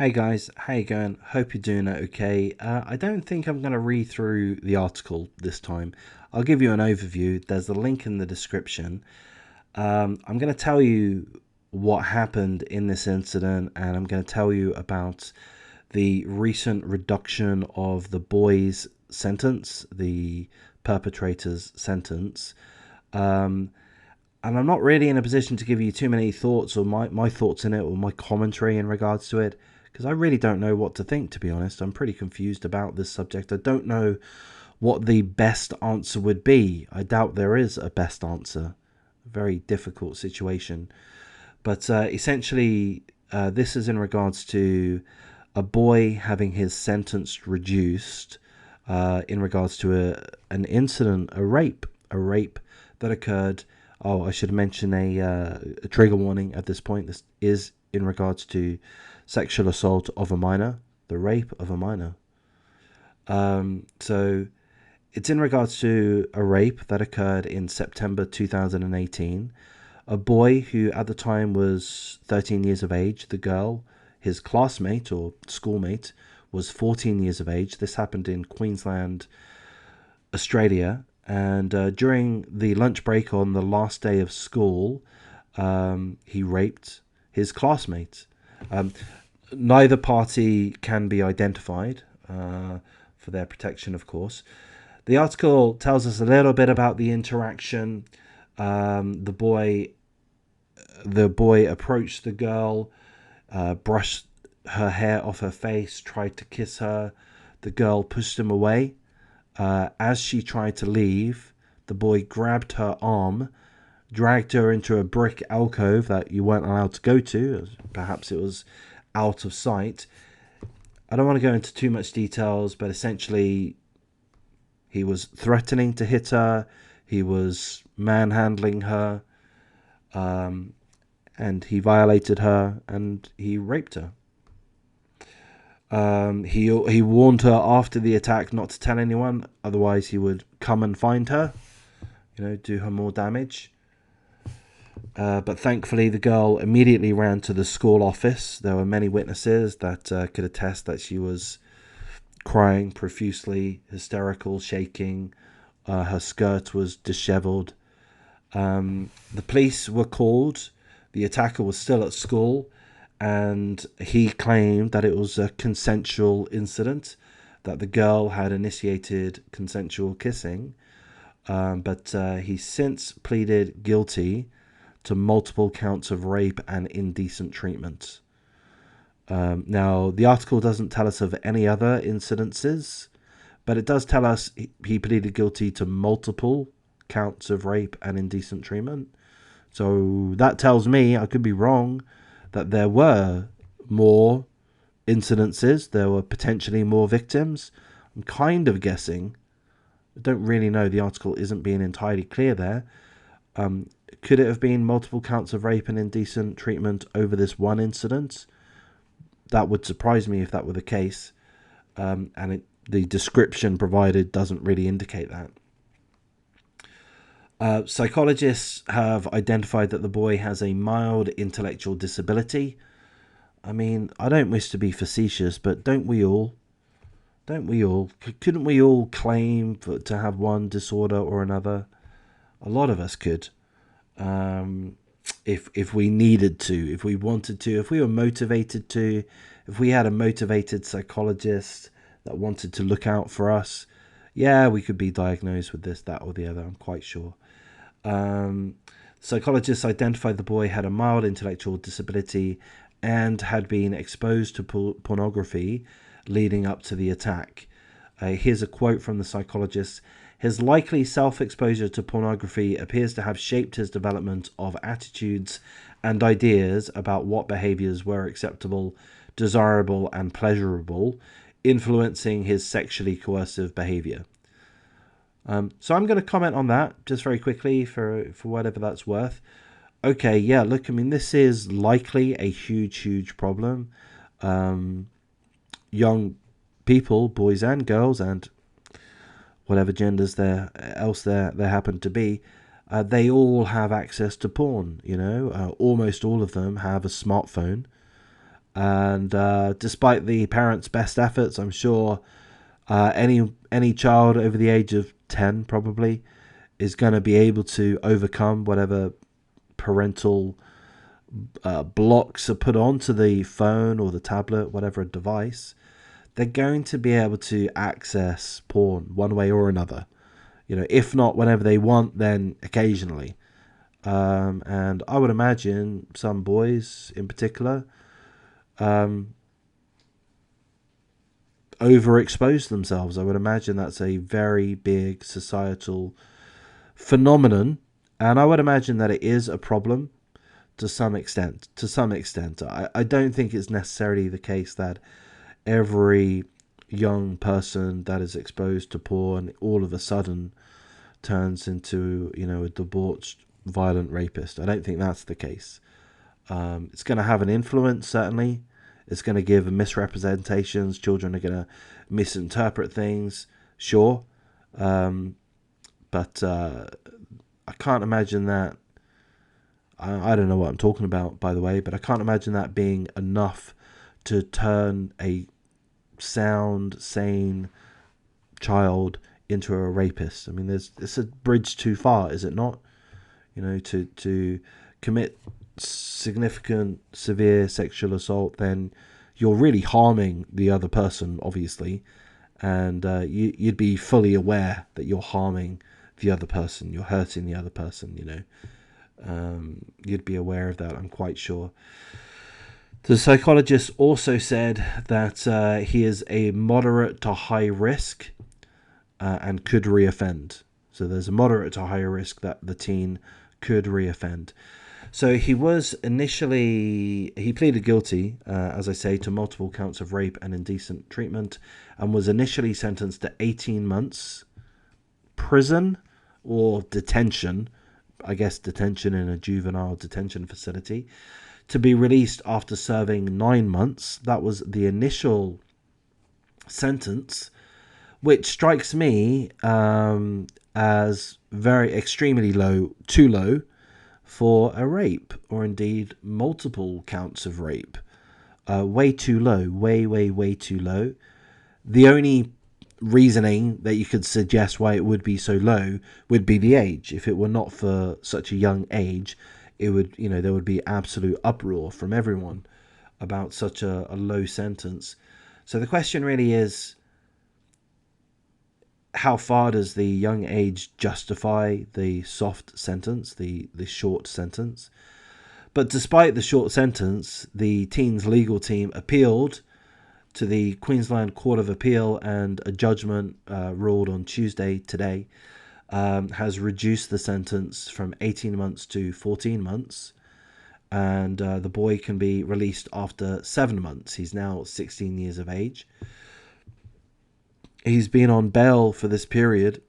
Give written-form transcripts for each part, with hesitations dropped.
Hey guys, how you going? Hope you're doing okay. I don't think I'm going to read through the article this time. I'll give you an overview. There's a link in the description. I'm going to tell you what happened in this incident, and I'm going to tell you about the recent reduction of the boy's sentence, the perpetrator's sentence. Um, and I'm not really in a position to give you too many thoughts or my thoughts in it or my commentary in regards to it, because I really don't know what to think, to be honest. I'm pretty confused about this subject. I don't know what the best answer would be. I doubt there is a best answer. Very difficult situation. But essentially, this is in regards to a boy having his sentence reduced in regards to an incident, a rape that occurred. Oh, I should mention a trigger warning at this point. This is in regards to sexual assault of a minor, the rape of a minor. So it's in regards to a rape that occurred in September 2018. A boy who at the time was 13 years of age, the girl, his classmate or schoolmate, was 14 years of age. This happened in Queensland, Australia. And during the lunch break on the last day of school, he raped his classmate. Um, Neither party can be identified for their protection, of course. The article tells us a little bit about the interaction. The boy approached the girl, brushed her hair off her face, tried to kiss her. The girl pushed him away. As she tried to leave, the boy grabbed her arm, dragged her into a brick alcove that you weren't allowed to go to. Perhaps it was out of sight. I don't want to go into too much details, but essentially he was threatening to hit her. He was manhandling her, and he violated her, and he raped her. He warned her after the attack not to tell anyone, otherwise he would come and find her, do her more damage. But thankfully, the girl immediately ran to the school office. There were many witnesses that could attest that she was crying profusely, hysterical, shaking. Her skirt was disheveled. The police were called. The attacker was still at school, and he claimed that it was a consensual incident, that the girl had initiated consensual kissing. But he since pleaded guilty to multiple counts of rape and indecent treatment. Now, the article doesn't tell us of any other incidences, but it does tell us he pleaded guilty to multiple counts of rape and indecent treatment. So that tells me, I could be wrong, that there were more incidences, there were potentially more victims. I'm kind of guessing. I don't really know. The article isn't being entirely clear there. Could it have been multiple counts of rape and indecent treatment over this one incident? That would surprise me if that were the case. The description provided doesn't really indicate that. Psychologists have identified that the boy has a mild intellectual disability. I mean, I don't wish to be facetious, but don't we all? Don't we all? Couldn't we all claim to have one disorder or another? A lot of us could. If we needed to, if we wanted to, if we were motivated to, if we had a motivated psychologist that wanted to look out for us, yeah, we could be diagnosed with this, that, or the other. I'm quite sure. Psychologists identified the boy had a mild intellectual disability and had been exposed to pornography leading up to the attack. Here's a quote from the psychologist. His likely self-exposure to pornography appears to have shaped his development of attitudes and ideas about what behaviors were acceptable, desirable, and pleasurable, influencing his sexually coercive behavior. So I'm going to comment on that just very quickly for whatever that's worth. Okay, yeah, look, I mean, this is likely a huge problem. Young people, boys and girls, and whatever genders there happen to be, they all have access to porn. Almost all of them have a smartphone. And despite the parents' best efforts, I'm sure any child over the age of 10 probably is going to be able to overcome whatever parental blocks are put onto the phone or the tablet, whatever device. They're going to be able to access porn one way or another. If not whenever they want, then occasionally. And I would imagine some boys in particular overexpose themselves. I would imagine that's a very big societal phenomenon, and I would imagine that it is a problem to some extent. I don't think it's necessarily the case that every young person that is exposed to porn all of a sudden turns into, a debauched, violent rapist. I don't think that's the case. It's going to have an influence, certainly. It's going to give misrepresentations. Children are going to misinterpret things, sure. But I can't imagine that. I don't know what I'm talking about, by the way, but I can't imagine that being enough to turn a sound, sane child into a rapist. I mean, it's a bridge too far, is it not? To commit significant, severe sexual assault, then you're really harming the other person, obviously, and you'd be fully aware that you're harming the other person, you're hurting the other person. You'd be aware of that, I'm quite sure. The psychologist also said that he is a moderate to high risk and could reoffend. So there's a moderate to high risk that the teen could reoffend. So he pleaded guilty, as I say, to multiple counts of rape and indecent treatment, and was initially sentenced to 18 months prison or detention, I guess detention in a juvenile detention facility, to be released after serving 9 months. That was the initial sentence, which strikes me as very extremely low, too low for a rape, or indeed multiple counts of rape. Way too low, way too low. The only reasoning that you could suggest why it would be so low would be the age. If it were not for such a young age, it would, there would be absolute uproar from everyone about such a low sentence. So the question really is, how far does the young age justify the soft sentence, the short sentence? But despite the short sentence, the teen's legal team appealed to the Queensland Court of Appeal, and a judgment ruled on Tuesday, today, has reduced the sentence from 18 months to 14 months. And the boy can be released after 7 months. He's now 16 years of age. He's been on bail for this period.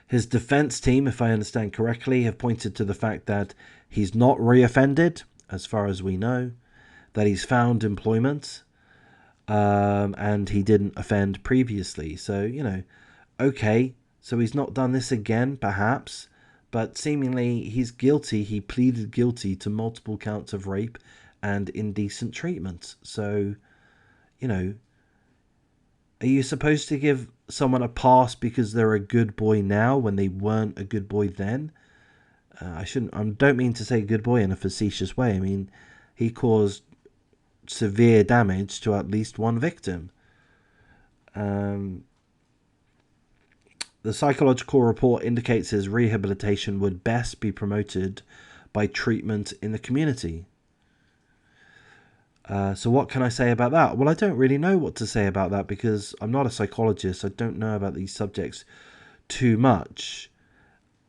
His defense team, if I understand correctly, have pointed to the fact that he's not reoffended, as far as we know, that he's found employment, and he didn't offend previously. So, okay, so he's not done this again, perhaps, but seemingly he's guilty. He pleaded guilty to multiple counts of rape and indecent treatment. So, are you supposed to give someone a pass because they're a good boy now when they weren't a good boy then? I don't mean to say good boy in a facetious way. I mean, he caused severe damage to at least one victim. The psychological report indicates his rehabilitation would best be promoted by treatment in the community. So what can I say about that? Well, I don't really know what to say about that because I'm not a psychologist. I don't know about these subjects too much.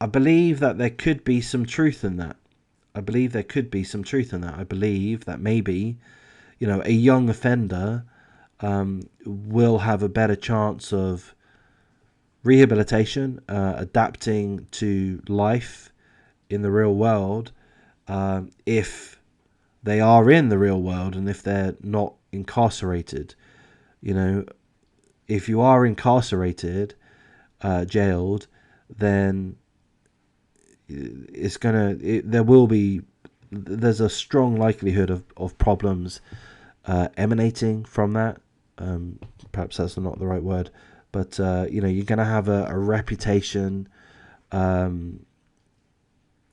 I believe that there could be some truth in that. I believe that maybe, a young offender will have a better chance of rehabilitation, adapting to life in the real world, if they are in the real world and if they're not incarcerated. If you are incarcerated, jailed, then there will be there's a strong likelihood of problems emanating from that. Perhaps that's not the right word, but you know, you're going to have a reputation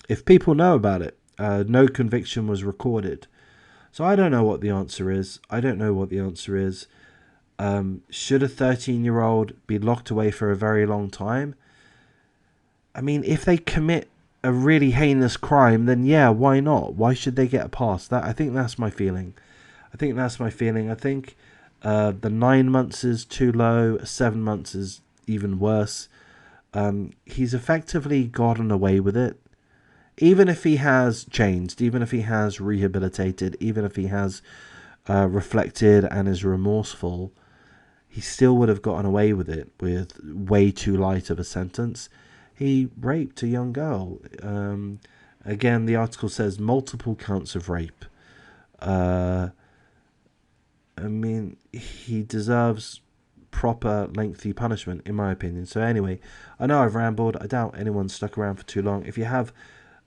if people know about it. No conviction was recorded. So I don't know what the answer is. Should a 13-year-old be locked away for a very long time? I mean, if they commit a really heinous crime, then yeah, why not? Why should they get a pass? I think that's my feeling. I think the 9 months is too low. 7 months is even worse. He's effectively gotten away with it. Even if he has changed, even if he has rehabilitated, even if he has reflected and is remorseful, he still would have gotten away with it with way too light of a sentence. He raped a young girl. Again, the article says multiple counts of rape. I mean, he deserves proper lengthy punishment, in my opinion. So anyway, I know I've rambled. I doubt anyone's stuck around for too long. If you have,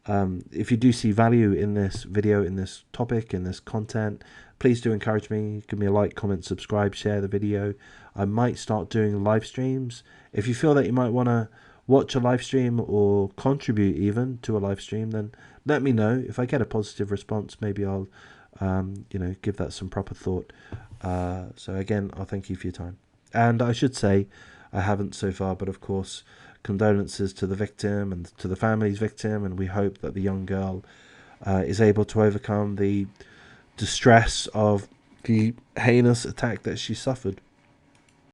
if you do see value in this video, in this topic, in this content, please do encourage me. Give me a like, comment, subscribe, share the video. I might start doing live streams. If you feel that you might want to watch a live stream or contribute even to a live stream, then let me know. If I get a positive response, maybe I'll you know, give that some proper thought. So again, I'll thank you for your time. And I should say, I haven't so far, but of course, condolences to the victim and to the family's victim, and we hope that the young girl is able to overcome the distress of the heinous attack that she suffered.